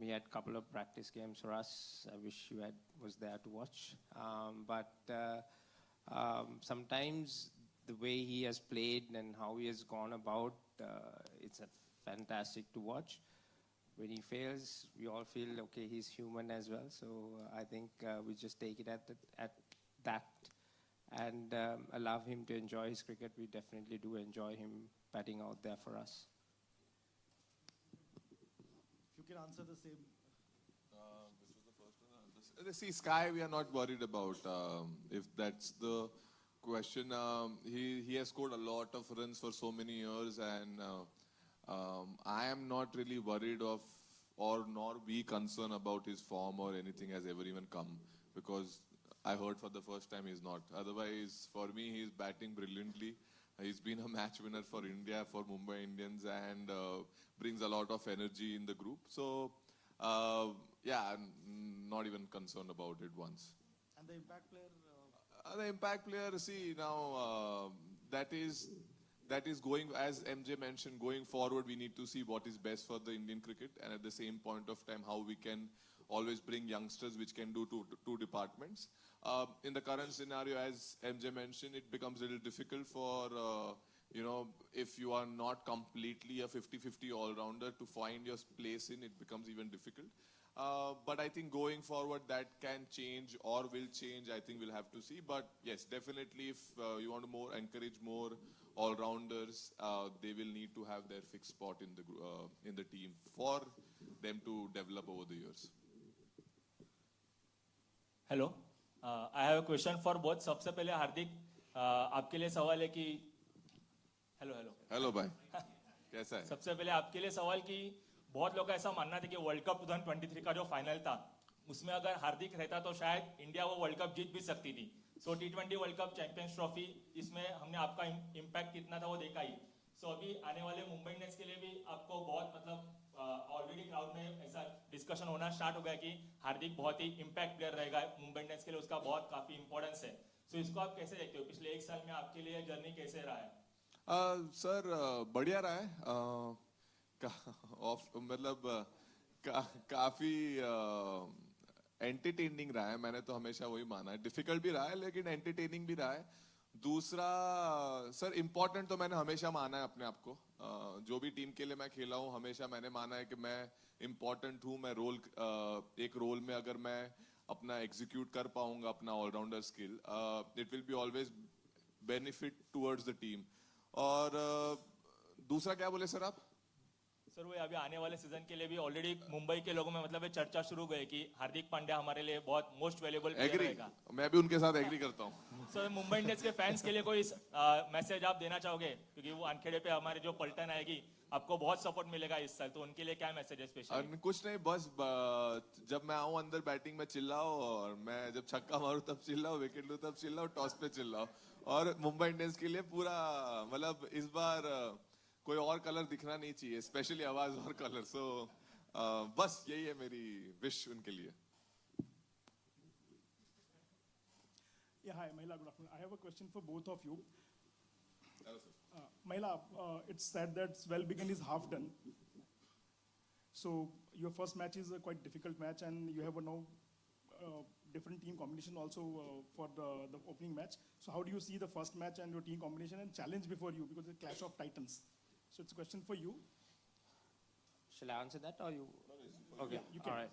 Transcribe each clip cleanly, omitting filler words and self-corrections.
We had a couple of practice games for us. I wish you was there to watch. Sometimes the way he has played and how he has gone about, it's a fantastic to watch. When he fails, we all feel, okay, he's human as well. So I think we just take it at that and allow him to enjoy his cricket. We definitely do enjoy him batting out there for us. If you can answer the same. This was the first one. See, Sky, we are not worried about. If that's the question, he has scored a lot of runs for so many years, and I am not really worried of or nor be concerned about his form or anything has ever even come, because I heard for the first time he's not. Otherwise, for me, he's batting brilliantly. He's been a match winner for India, for Mumbai Indians, and brings a lot of energy in the group. So, yeah, I'm not even concerned about it once. And the impact player? The impact player, see, now that is going, as MJ mentioned, going forward, we need to see what is best for the Indian cricket, and at the same point of time, how we can always bring youngsters which can do two departments. In the current scenario, as MJ mentioned, it becomes a little difficult for, if you are not completely a 50-50 all-rounder, to find your place in, it becomes even difficult. But I think going forward, that can change or will change. I think we'll have to see. But yes, definitely, if you want to encourage more all-rounders, they will need to have their fixed spot in the team for them to develop over the years. Hello, I have a question for both. सबसे पहले हार्दिक, आपके लिए सवाल है कि hello भाई, कैसा है? सबसे पहले आपके लिए सवाल कि बहुत लोग का ऐसा मानना था कि वर्ल्ड कप 2023 का जो फाइनल था, उसमें अगर हार्दिक रहता तो शायद इंडिया वो वर्ल्ड कप जीत भी सकती थी. सो T20 world cup champions trophy, इसमें हमने आपका इम्पैक्ट कितना था वो देखा ही. सो अभी आने वाले मुंबई इंडियंस के लिए भी आपको बहुत मतलब ऑलरेडी क्राउड में ऐसा डिस्कशन होना स्टार्ट हो गया कि हार्दिक बहुत ही इम्पैक्ट प्लेयर रहेगा मुंबई इंडियंस के लिए, उसका बहुत काफी इंपॉर्टेंस है. सो इसको आप कैसे देखते हो? पिछले एक साल में आपके लिए जर्नी कैसे रहा है? सर बढ़िया रहा है. मतलब काफी एंटरटेनिंग रहा है. मैंने तो हमेशा वही माना है. डिफिकल्ट भी रहा है लेकिन एंटरटेनिंग भी रहा है. दूसरा सर, इम्पोर्टेंट तो मैंने हमेशा माना है अपने आप को. जो भी टीम के लिए मैं खेला हूँ, हमेशा मैंने माना है कि मैं इम्पोर्टेंट हूँ. मैं एक रोल में अगर मैं अपना एग्जीक्यूट कर पाऊंगा अपना all rounder skill, it will be always benefit towards the team. और दूसरा क्या बोले सर आप? सर वो अभी आने वाले सीजन के लिए भी ऑलरेडी मुंबई के लोगों में मतलब चर्चा शुरू गई कि हार्दिक पांड्या हमारे लिए बहुत मोस्ट वैल्यूएबल प्लेयर रहेगा. मैं भी उनके साथ एग्री करता हूँ. सर मुंबई इंडियंस के फैंस के लिए कोई मैसेज आप देना चाहोगे? क्योंकि वो अनखेड़े पे हमारे जो पलटन आएगी, आपको बहुत सपोर्ट मिलेगा इस साल, तो उनके लिए क्या मैसेज है स्पेशली? कुछ नहीं, बस जब मैं आऊँ अंदर बैटिंग में चिल्लाओ, और मैं जब छक्का मारूं तब चिल्लाओ, विकेट लूं तब चिल्लाओ, टॉस पे चिल्लाओ. और मुंबई इंडियंस के लिए पूरा मतलब इस बार कोई और कलर दिखना नहीं चाहिए, स्पेशली आवाज और कलर. सो बस यही है मेरी विश उनके लिए. Yeah, hi, Mahila, good afternoon. I have a question for both of you. Hello, sir. Mahila, it's said that well begin is half done. So your first match is a quite difficult match, and you have a now different team combination also for the opening match. So how do you see the first match and your team combination and challenge before you, because it's a clash of titans? So it's a question for you. Shall I answer that or you? Okay, Yeah, you can. all right.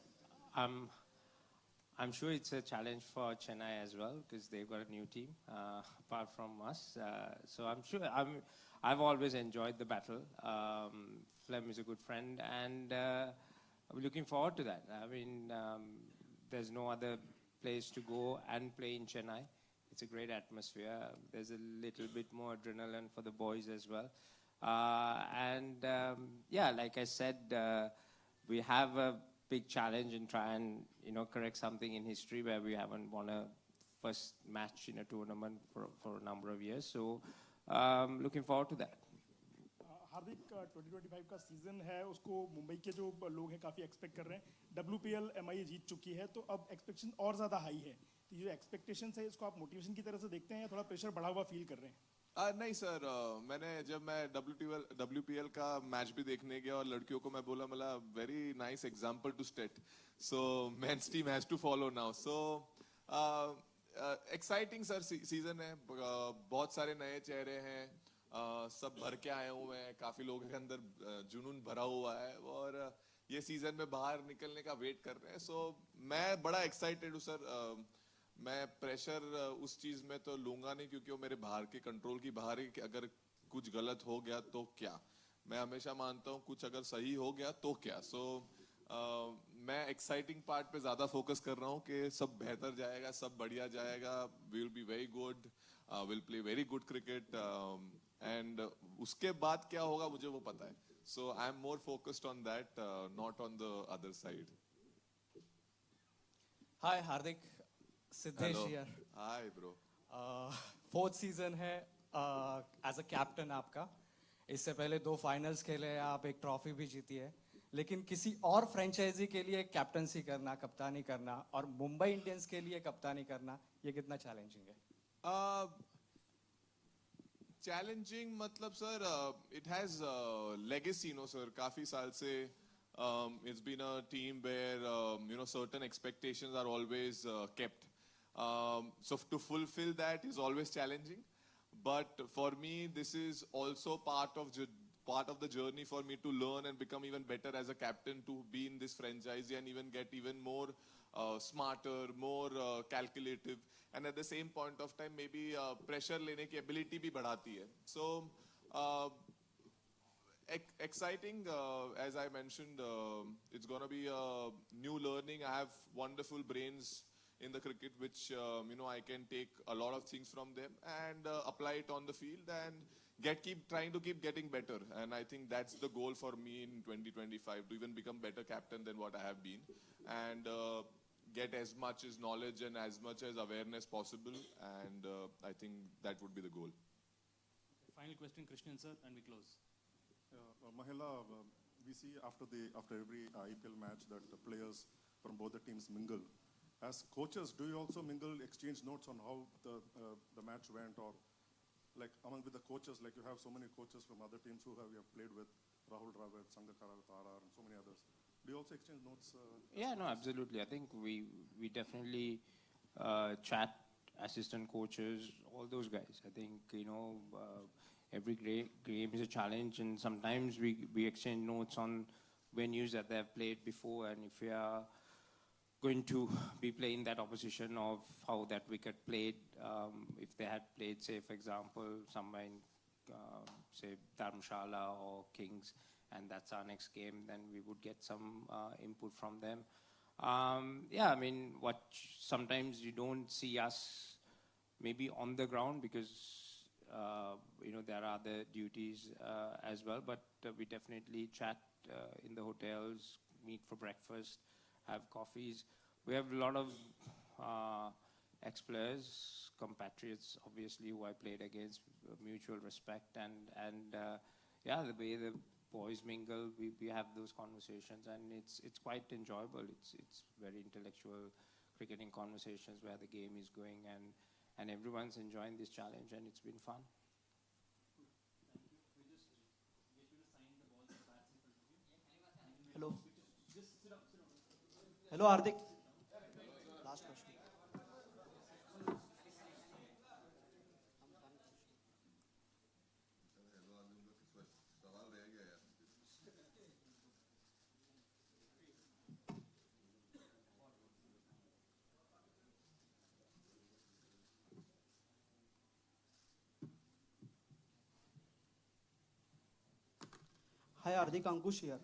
I'm sure it's a challenge for Chennai as well, because they've got a new team apart from us. So I'm sure I've always enjoyed the battle. Flem is a good friend, and I'm looking forward to that. I mean, there's no other place to go and play in Chennai. It's a great atmosphere. There's a little bit more adrenaline for the boys as well. Yeah, like I said, we have a big challenge in try and correct something in history where we haven't won a first match in a tournament for a number of years. So looking forward to that. हार्दिक 2025 का season है, उसको मुंबई के जो लोग हैं काफी expect कर रहे हैं. WPL MI जीत चुकी है, तो अब एक्सपेक्टेशन और ज्यादा हाई है. तो ये एक्सपेक्टेशन है, इसको आप मोटिवेशन की तरह से देखते हैं या थोड़ा प्रेशर बढ़ा हुआ फील कर रहे हैं? नहीं सर, जब मैं WPL का मैच भी देखने गया और लड़कियों को मैं बोला मतलब very nice example to state, so men's team has to follow now, so exciting sir season है, बहुत सारे नए चेहरे हैं, सब भर के आए हुए हैं, काफी लोगों के अंदर जुनून भरा हुआ है और ये सीजन में बाहर निकलने का वेट कर रहे हैं, सो मैं बड़ा एक्साइटेड हूँ सर। मैं प्रेशर उस चीज में तो लूंगा नहीं क्योंकि वो मेरे बाहर के कंट्रोल की बाहर है कि अगर कुछ गलत हो गया तो क्या। मैं हमेशा मानता हूँ कुछ अगर सही हो गया तो क्या, सो मैं एक्साइटिंग पार्ट पे ज्यादा फोकस कर रहा हूँ कि सब बेहतर जाएगा, सब बढ़िया जाएगा, we will be very good, will play very good cricket, and उसके बाद क्या होगा मुझे वो पता है, so I am more focused on that, not on the other side. Hi Hardik, Siddhesh hello, here. Hi bro. Fourth season है एज अ कैप्टन आपका। इससे पहले 2 फाइनल्स खेले हैं आप, एक ट्रॉफी भी जीती है, लेकिन किसी और फ्रेंचाइजी के लिए कैप्टनसी करना, कप्तानी करना और मुंबई इंडियंस के लिए कप्तानी करना, ये कितना चैलेंजिंग है? चैलेंजिंग मतलब sir, it has legacy, no sir, काफी साल से it's been a team where certain expectations are always kept, so to fulfill that is always challenging, but for me this is also part of the journey for me to learn and become even better as a captain, to be in this franchise and even get even more smarter, more calculative, and at the same point of time maybe pressure lene ki ability bhi badhati hai, so exciting, as I mentioned, it's going to be a new learning. I have wonderful brains in the cricket which I can take a lot of things from them and apply it on the field and keep trying to keep getting better, and I think that's the goal for me in 2025, to even become better captain than what I have been, and get as much as knowledge and as much as awareness possible, and I think that would be the goal. Final question, Krishnan sir, and we close. Mahela, we see after every IPL match that the players from both the teams mingle. As coaches, do you also mingle, exchange notes on how the match went, or like among with the coaches, like you have so many coaches from other teams who you have played with, Rahul Dravid, Sangakkara, Tara, and so many others. Do you also exchange notes? Yeah, no, absolutely. I think we definitely chat, assistant coaches, all those guys. I think every game is a challenge, and sometimes we exchange notes on venues that they have played before, and if we are going to be playing that opposition, of how that wicket played, if they had played, say for example, somewhere in say Dharamshala or Kings, and that's our next game, then we would get some input from them. Yeah, I mean, sometimes you don't see us maybe on the ground because there are other duties as well, but we definitely chat in the hotels, meet for breakfast, have coffees. We have a lot of ex-players, compatriots, obviously, who I played against, mutual respect, and yeah, the way the boys mingle, we have those conversations, and it's quite enjoyable. It's very intellectual cricketing conversations where the game is going, and everyone's enjoying this challenge, and it's been fun. Hello. Hello, Hardik. Last question. Hi, Hardik, Ankush here.